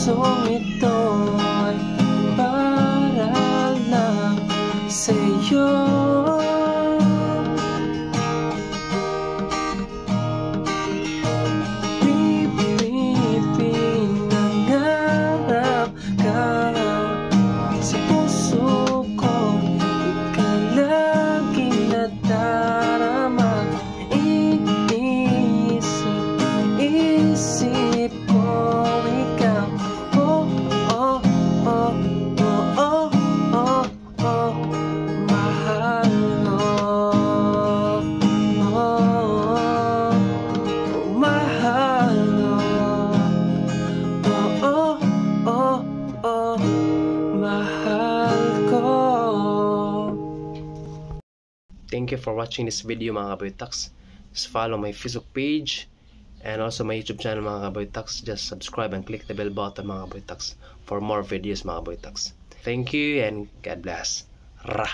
pusong ito ay para lang sa'yo. Pinangarap ka sa puso ko, ikalaging nadarama. Isip ko ikaw. Oh, oh, oh, oh, oh, oh, oh, mahal mo. Oh, mahal mo. Oh, oh, oh, mahal ko. Thank you for watching this video mga Kaboy Talks. Just follow my Facebook page and also my YouTube channel mga Kaboy Talks. Just subscribe and click the bell button mga Kaboy Talks for more videos mga Kaboy Talks. Thank you and God bless. Ra!